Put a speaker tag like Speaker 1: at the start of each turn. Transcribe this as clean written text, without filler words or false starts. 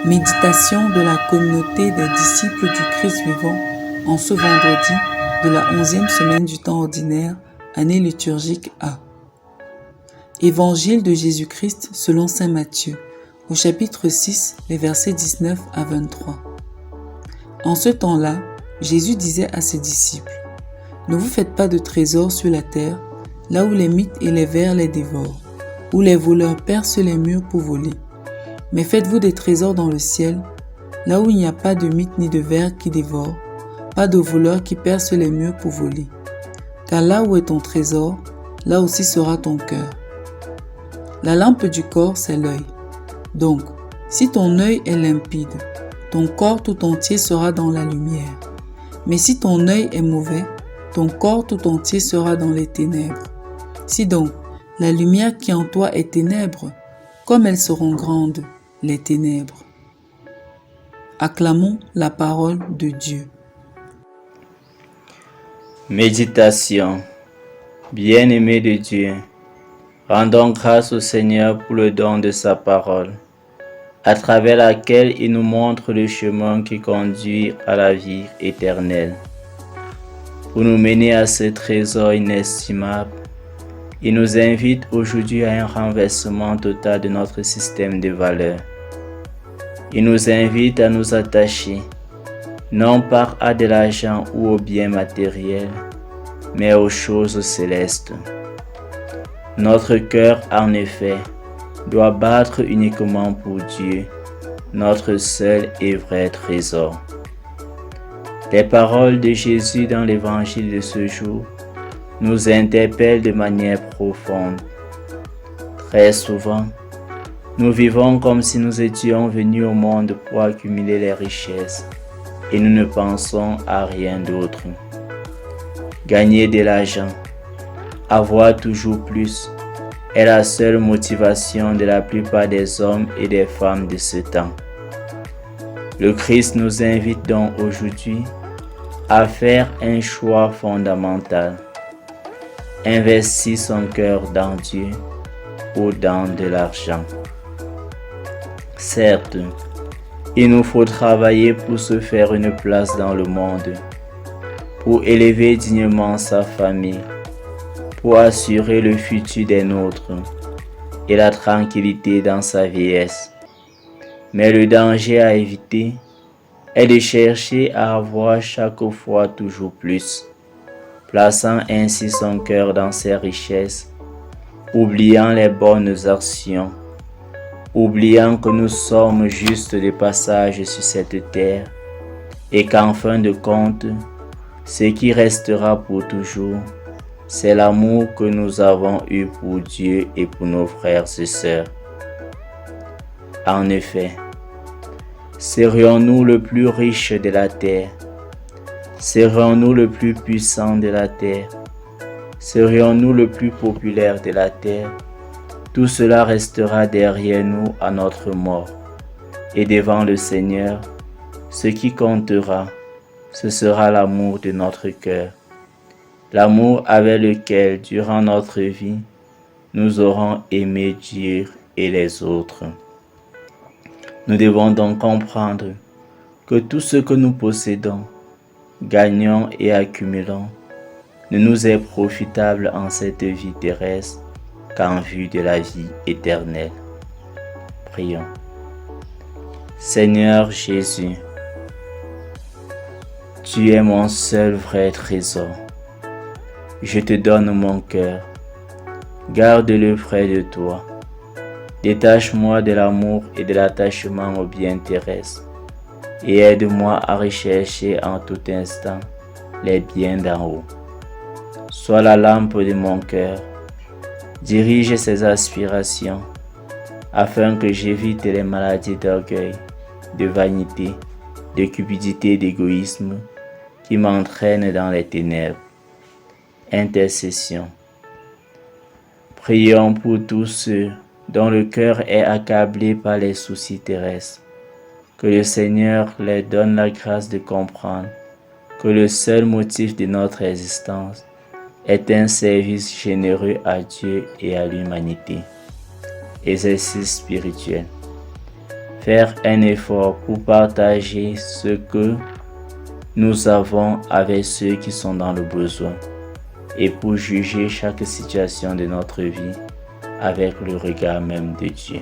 Speaker 1: Méditation de la communauté des disciples du Christ vivant en ce vendredi de la 11e semaine du temps ordinaire, année liturgique A. Évangile de Jésus-Christ selon saint Matthieu, au chapitre 6, les versets 19 à 23. En ce temps-là, Jésus disait à ses disciples : « Ne vous faites pas de trésors sur la terre, là où les mythes et les vers les dévorent, où les voleurs percent les murs pour voler. Mais faites-vous des trésors dans le ciel, là où il n'y a pas de mythes ni de vers qui dévorent, pas de voleurs qui percent les murs pour voler. Car là où est ton trésor, là aussi sera ton cœur. La lampe du corps, c'est l'œil. Donc, si ton œil est limpide, ton corps tout entier sera dans la lumière. Mais si ton œil est mauvais, ton corps tout entier sera dans les ténèbres. Si donc, la lumière qui en toi est ténèbre, comme elles seront grandes, les ténèbres. Acclamons la parole de Dieu.
Speaker 2: Méditation. Bien-aimés de Dieu, rendons grâce au Seigneur pour le don de sa parole, à travers laquelle il nous montre le chemin qui conduit à la vie éternelle. Pour nous mener à ce trésor inestimable, il nous invite aujourd'hui à un renversement total de notre système de valeurs. Il nous invite à nous attacher, non pas à de l'argent ou aux biens matériels, mais aux choses célestes. Notre cœur, en effet, doit battre uniquement pour Dieu, notre seul et vrai trésor. Les paroles de Jésus dans l'évangile de ce jour nous interpellent de manière profonde. Très souvent, nous vivons comme si nous étions venus au monde pour accumuler les richesses et nous ne pensons à rien d'autre. Gagner de l'argent, avoir toujours plus, est la seule motivation de la plupart des hommes et des femmes de ce temps. Le Christ nous invite donc aujourd'hui à faire un choix fondamental. Investir son cœur dans Dieu ou dans de l'argent. Certes, il nous faut travailler pour se faire une place dans le monde, pour élever dignement sa famille, pour assurer le futur des nôtres et la tranquillité dans sa vieillesse. Mais le danger à éviter est de chercher à avoir chaque fois toujours plus, plaçant ainsi son cœur dans ses richesses, oubliant les bonnes actions, oubliant que nous sommes juste de passage sur cette terre et qu'en fin de compte, ce qui restera pour toujours, c'est l'amour que nous avons eu pour Dieu et pour nos frères et sœurs. En effet, serions-nous le plus riche de la terre? Serions-nous le plus puissant de la terre? Serions-nous le plus populaire de la terre? Tout cela restera derrière nous à notre mort. Et devant le Seigneur, ce qui comptera, ce sera l'amour de notre cœur. L'amour avec lequel, durant notre vie, nous aurons aimé Dieu et les autres. Nous devons donc comprendre que tout ce que nous possédons, gagnons et accumulons, ne nous est profitable en cette vie terrestre qu'en vue de la vie éternelle. Prions. Seigneur Jésus, tu es mon seul vrai trésor. Je te donne mon cœur. Garde-le près de toi. Détache-moi de l'amour et de l'attachement aux biens terrestres et aide-moi à rechercher en tout instant les biens d'en haut. Sois la lampe de mon cœur. Dirige ses aspirations afin que j'évite les maladies d'orgueil, de vanité, de cupidité et d'égoïsme qui m'entraînent dans les ténèbres. Intercession. Prions pour tous ceux dont le cœur est accablé par les soucis terrestres. Que le Seigneur leur donne la grâce de comprendre que le seul motif de notre existence est un service généreux à Dieu et à l'humanité. Exercice spirituel. faire un effort pour partager ce que nous avons avec ceux qui sont dans le besoin et pour juger chaque situation de notre vie avec le regard même de Dieu.